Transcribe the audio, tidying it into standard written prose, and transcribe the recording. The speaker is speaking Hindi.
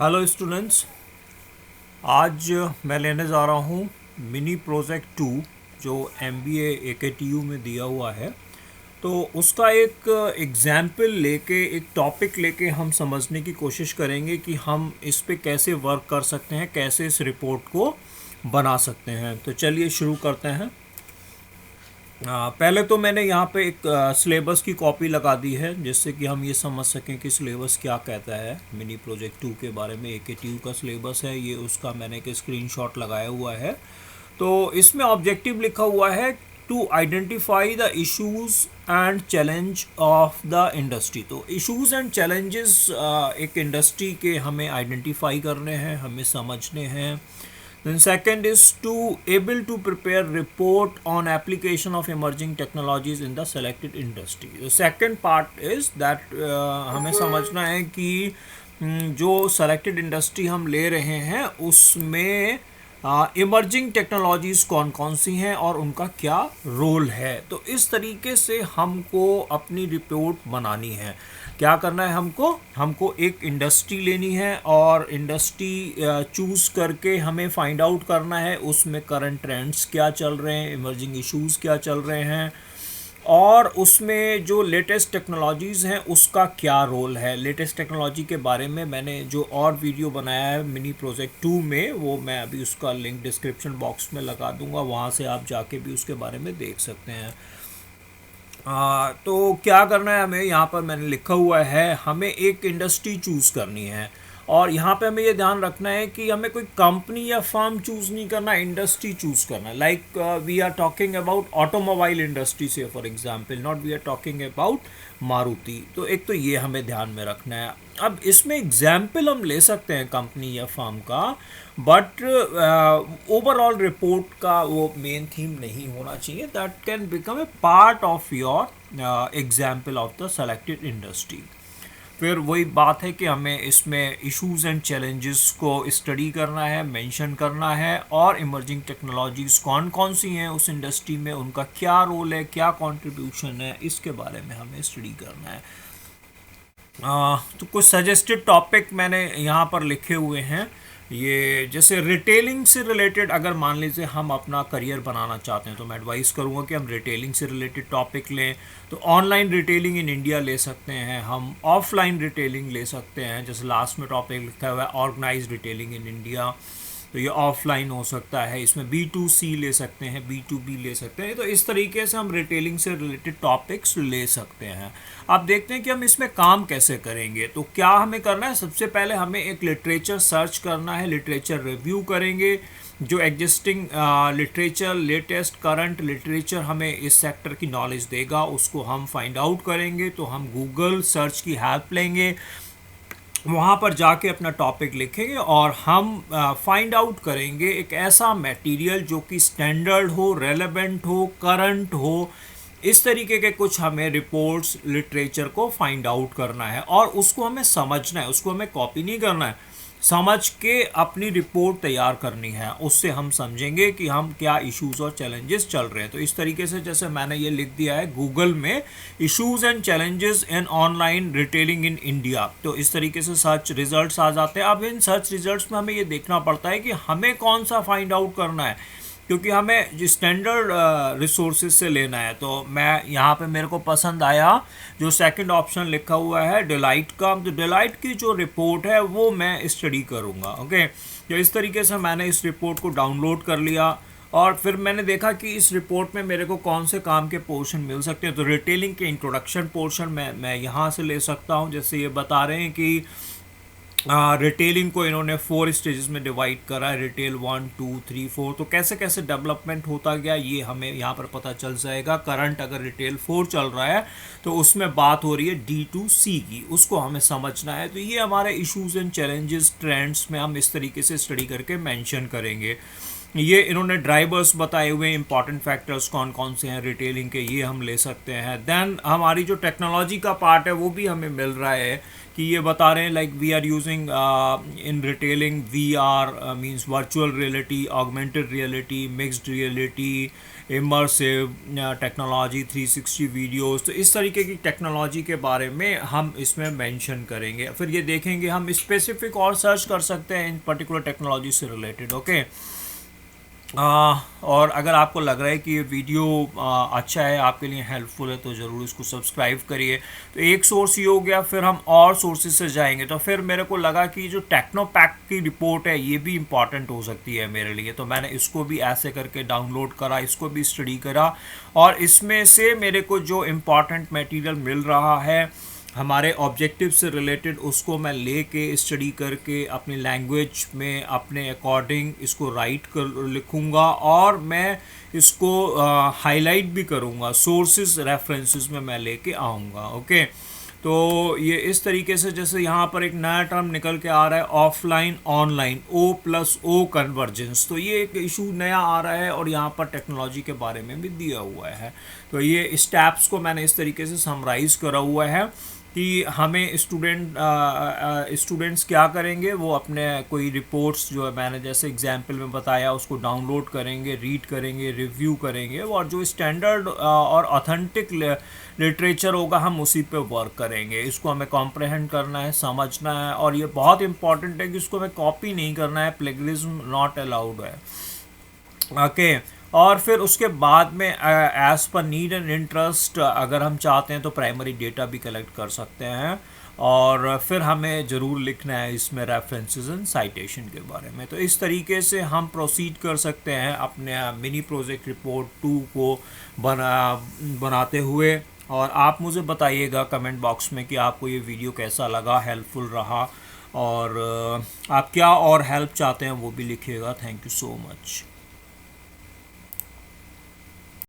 Hello students. आज मैं लेने जा रहा हूँ मिनी प्रोजेक्ट 2 जो MBA AKTU में दिया हुआ है। तो उसका एक एग्जाम्पल लेके एक टॉपिक लेके हम समझने की कोशिश करेंगे कि हम इस पे कैसे वर्क कर सकते हैं, कैसे इस रिपोर्ट को बना सकते हैं। तो चलिए शुरू करते हैं। पहले तो मैंने यहाँ पे एक सिलेबस की कॉपी लगा दी है जिससे कि हम ये समझ सकें कि सिलेबस क्या कहता है। मिनी प्रोजेक्ट 2 के बारे में AKTU का सिलेबस है ये, उसका मैंने एक स्क्रीनशॉट लगाया हुआ है। तो इसमें ऑब्जेक्टिव लिखा हुआ है to identify the issues and challenge of the industry. तो इश्यूज एंड चैलेंजेस एक इंडस्ट्री के हमें आइडेंटिफाई करने हैं, हमें समझने हैं। Then second is to able to prepare report on application of emerging technologies in the selected industry. The second part is that हमें समझना है कि जो selected industry हम ले रहे हैं उसमें इमर्जिंग टेक्नोलॉजीज़ कौन कौन सी हैं और उनका क्या रोल है। तो इस तरीके से हमको अपनी रिपोर्ट बनानी है। क्या करना है हमको एक इंडस्ट्री लेनी है और इंडस्ट्री चूज़ करके हमें फाइंड आउट करना है उसमें करंट ट्रेंड्स क्या चल रहे हैं, इमर्जिंग इश्यूज़ क्या चल रहे हैं और उसमें जो लेटेस्ट टेक्नोलॉजीज़ हैं उसका क्या रोल है। लेटेस्ट टेक्नोलॉजी के बारे में मैंने जो और वीडियो बनाया है मिनी प्रोजेक्ट 2 में, वो मैं अभी उसका लिंक डिस्क्रिप्शन बॉक्स में लगा दूंगा, वहाँ से आप जाके भी उसके बारे में देख सकते हैं। तो क्या करना है हमें, यहाँ पर मैंने लिखा हुआ है हमें एक इंडस्ट्री चूज़ करनी है और यहाँ पे हमें ये ध्यान रखना है कि हमें कोई कंपनी या फर्म चूज़ नहीं करना, इंडस्ट्री चूज़ करना है। Like we are talking about automobile industry से for example, not we are talking about Maruti. तो एक तो ये हमें ध्यान में रखना है। अब इसमें एग्जाम्पल हम ले सकते हैं कंपनी या फर्म का, बट ओवरऑल रिपोर्ट का वो मेन थीम नहीं होना चाहिए। That can become a part of your example of the selected industry. फिर वही बात है कि हमें इसमें इश्यूज एंड चैलेंजेस को स्टडी करना है, मेंशन करना है और इमर्जिंग टेक्नोलॉजीज़ कौन कौन सी हैं उस इंडस्ट्री में, उनका क्या रोल है, क्या कंट्रीब्यूशन है, इसके बारे में हमें स्टडी करना है। तो कुछ सजेस्टेड टॉपिक मैंने यहाँ पर लिखे हुए हैं। ये जैसे रिटेलिंग से रिलेटेड, अगर मान लीजिए हम अपना करियर बनाना चाहते हैं तो मैं एडवाइस करूँगा कि हम रिटेलिंग से रिलेटेड टॉपिक लें। तो ऑनलाइन रिटेलिंग इन इंडिया ले सकते हैं, हम ऑफलाइन रिटेलिंग ले सकते हैं। जैसे लास्ट में टॉपिक लिखा हुआ है ऑर्गेनाइज्ड रिटेलिंग इन इंडिया, तो ये ऑफलाइन हो सकता है। इसमें B2C ले सकते हैं, B2B ले सकते हैं। तो इस तरीके से हम रिटेलिंग से रिलेटेड टॉपिक्स ले सकते हैं। अब देखते हैं कि हम इसमें काम कैसे करेंगे। तो क्या हमें करना है, सबसे पहले हमें एक लिटरेचर सर्च करना है, लिटरेचर रिव्यू करेंगे। जो existing literature, latest current literature हमें इस सेक्टर की नॉलेज देगा उसको हम फाइंड आउट करेंगे। तो हम गूगल सर्च की हेल्प लेंगे, वहाँ पर जाके अपना टॉपिक लिखेंगे और हम फाइंड आउट करेंगे एक ऐसा मटेरियल जो कि स्टैंडर्ड हो, रेलेवेंट हो, करंट हो। इस तरीके के कुछ हमें रिपोर्ट्स, लिटरेचर को फाइंड आउट करना है और उसको हमें समझना है, उसको हमें कॉपी नहीं करना है। समझ के अपनी रिपोर्ट तैयार करनी है, उससे हम समझेंगे कि हम क्या इश्यूज और चैलेंजेस चल रहे हैं। तो इस तरीके से जैसे मैंने ये लिख दिया है गूगल में, issues and challenges in online retailing in India, तो इस तरीके से सर्च रिजल्ट्स आ जाते हैं। अब इन सर्च रिजल्ट्स में हमें ये देखना पड़ता है कि हमें कौन सा फाइंड आउट करना है, क्योंकि हमें स्टैंडर्ड रिसोर्सेज से लेना है। तो मैं यहाँ पे मेरे को पसंद आया जो सेकंड ऑप्शन लिखा हुआ है डेलाइट का। तो डेलाइट की जो रिपोर्ट है वो मैं स्टडी करूँगा। ओके, तो इस तरीके से मैंने इस रिपोर्ट को डाउनलोड कर लिया और फिर मैंने देखा कि इस रिपोर्ट में मेरे को कौन से काम के पोर्शन मिल सकते हैं। तो रिटेलिंग के इंट्रोडक्शन पोर्शन मैं यहाँ से ले सकता हूँ। जैसे ये बता रहे हैं कि रिटेलिंग को इन्होंने 4 स्टेजेस में डिवाइड करा है, रिटेल 1, 2, 3, 4। तो कैसे कैसे डेवलपमेंट होता गया ये हमें यहाँ पर पता चल जाएगा। करंट अगर रिटेल 4 चल रहा है तो उसमें बात हो रही है D2C की, उसको हमें समझना है। तो ये हमारे इश्यूज एंड चैलेंजेस, ट्रेंड्स में हम इस तरीके से स्टडी करके मेंशन करेंगे। ये इन्होंने ड्राइवर्स बताए हुए इंपॉर्टेंट फैक्टर्स कौन कौन से हैं रिटेलिंग के, ये हम ले सकते हैं। देन हमारी जो टेक्नोलॉजी का पार्ट है वो भी हमें मिल रहा है कि ये बता रहे हैं like we are using in retailing we are means virtual reality, augmented reality, mixed reality, immersive technology, 360 videos. तो इस तरीके की टेक्नोलॉजी के बारे में हम इसमें मेंशन करेंगे। फिर ये देखेंगे हम स्पेसिफिक और सर्च कर सकते हैं इन पर्टिकुलर टेक्नोलॉजी से रिलेटेड। ओके, और अगर आपको लग रहा है कि ये वीडियो अच्छा है, आपके लिए हेल्पफुल है, तो ज़रूर इसको सब्सक्राइब करिए। तो एक सोर्स ये हो गया, फिर हम और सोर्सेज से जाएंगे। तो फिर मेरे को लगा कि जो टेक्नोपैक की रिपोर्ट है ये भी इम्पॉर्टेंट हो सकती है मेरे लिए, तो मैंने इसको भी ऐसे करके डाउनलोड करा, इसको भी स्टडी करा, और इसमें से मेरे को जो इम्पॉर्टेंट मटेरियल मिल रहा है हमारे ऑब्जेक्टिव से रिलेटेड, उसको मैं लेके स्टडी करके अपनी लैंग्वेज में अपने अकॉर्डिंग इसको राइट कर लिखूँगा, और मैं इसको हाईलाइट भी करूँगा, सोर्सेज रेफरेंसेस में मैं लेके आऊँगा। ओके, तो ये इस तरीके से, जैसे यहाँ पर एक नया टर्म निकल के आ रहा है ऑफलाइन ऑनलाइन, O+O कन्वर्जेंस, तो ये एक इशू नया आ रहा है और यहाँ पर टेक्नोलॉजी के बारे में भी दिया हुआ है। तो ये स्टेप्स को मैंने इस तरीके से समराइज़ करा हुआ है कि हमें स्टूडेंट्स क्या करेंगे, वो अपने कोई रिपोर्ट्स जो है मैंने जैसे एग्जांपल में बताया उसको डाउनलोड करेंगे, रीड करेंगे, रिव्यू करेंगे, और जो स्टैंडर्ड और ऑथेंटिक लिटरेचर होगा हम उसी पे वर्क करेंगे। इसको हमें कॉम्प्रहेंड करना है, समझना है, और ये बहुत इंपॉर्टेंट है कि इसको हमें कॉपी नहीं करना है, प्लेगरिज्म नॉट अलाउड है। ओके, और फिर उसके बाद में as per need and interest अगर हम चाहते हैं तो प्राइमरी डेटा भी कलेक्ट कर सकते हैं, और फिर हमें ज़रूर लिखना है इसमें रेफरेंसेस एंड साइटेशन के बारे में। तो इस तरीके से हम प्रोसीड कर सकते हैं अपने मिनी प्रोजेक्ट रिपोर्ट 2 को बनाते हुए। और आप मुझे बताइएगा कमेंट बॉक्स में कि आपको ये वीडियो कैसा लगा, हेल्पफुल रहा, और आप क्या और हेल्प चाहते हैं वो भी लिखिएगा। Thank you so much.